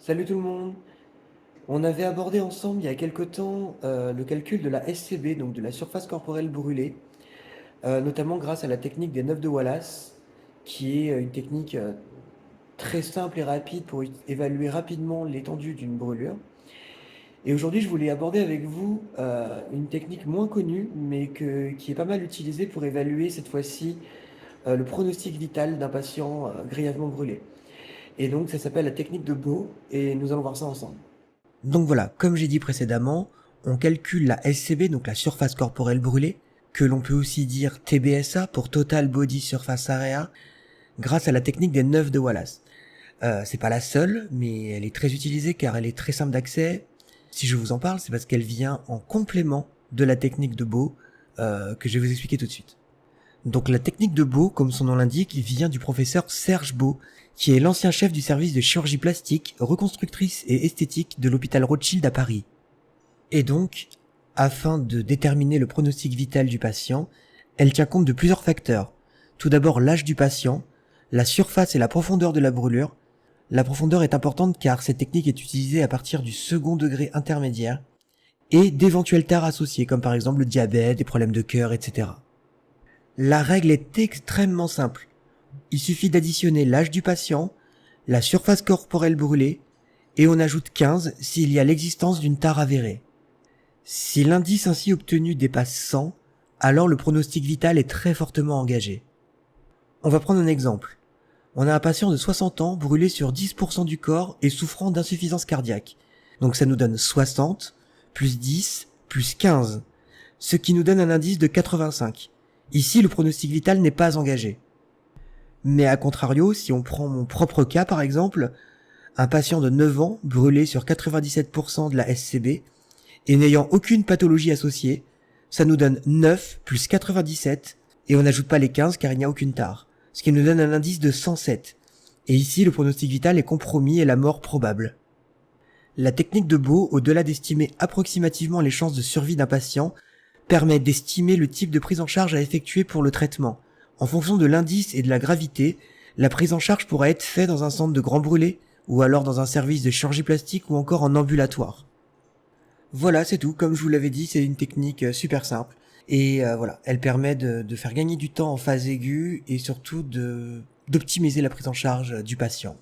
Salut tout le monde. On avait abordé ensemble il y a quelque temps le calcul de la SCB, donc de la surface corporelle brûlée, notamment grâce à la technique des 9 de Wallace, qui est une technique très simple et rapide pour évaluer rapidement l'étendue d'une brûlure. Et aujourd'hui, je voulais aborder avec vous une technique moins connue, mais qui est pas mal utilisée pour évaluer cette fois-ci le pronostic vital d'un patient grièvement brûlé. Et donc, ça s'appelle la technique de Bow, et nous allons voir ça ensemble. Donc voilà, comme j'ai dit précédemment, on calcule la SCB, donc la surface corporelle brûlée, que l'on peut aussi dire TBSA pour Total Body Surface Area, grâce à la technique des 9 de Wallace. C'est pas la seule, mais elle est très utilisée car elle est très simple d'accès. Si je vous en parle, c'est parce qu'elle vient en complément de la technique de Bow, que je vais vous expliquer tout de suite. Donc la technique de Bow, comme son nom l'indique, vient du professeur Serge Bow, qui est l'ancien chef du service de chirurgie plastique, reconstructrice et esthétique de l'hôpital Rothschild à Paris. Et donc, afin de déterminer le pronostic vital du patient, elle tient compte de plusieurs facteurs. Tout d'abord l'âge du patient, la surface et la profondeur de la brûlure. La profondeur est importante car cette technique est utilisée à partir du second degré intermédiaire, et d'éventuelles tares associées comme par exemple le diabète, des problèmes de cœur, etc. La règle est extrêmement simple. Il suffit d'additionner l'âge du patient, la surface corporelle brûlée, et on ajoute 15 s'il y a l'existence d'une tare avérée. Si l'indice ainsi obtenu dépasse 100, alors le pronostic vital est très fortement engagé. On va prendre un exemple. On a un patient de 60 ans brûlé sur 10% du corps et souffrant d'insuffisance cardiaque. Donc ça nous donne 60, plus 10, plus 15, ce qui nous donne un indice de 85. Ici, le pronostic vital n'est pas engagé. Mais à contrario, si on prend mon propre cas par exemple, un patient de 9 ans brûlé sur 97% de la SCB et n'ayant aucune pathologie associée, ça nous donne 9 plus 97 et on n'ajoute pas les 15 car il n'y a aucune tare, ce qui nous donne un indice de 107. Et ici, le pronostic vital est compromis et la mort probable. La technique de Bow, au-delà d'estimer approximativement les chances de survie d'un patient, permet d'estimer le type de prise en charge à effectuer pour le traitement. En fonction de l'indice et de la gravité, la prise en charge pourra être faite dans un centre de grands brûlés, ou alors dans un service de chirurgie plastique ou encore en ambulatoire. Voilà, c'est tout. Comme je vous l'avais dit, c'est une technique super simple. Et voilà, elle permet de faire gagner du temps en phase aiguë et surtout d'optimiser la prise en charge du patient.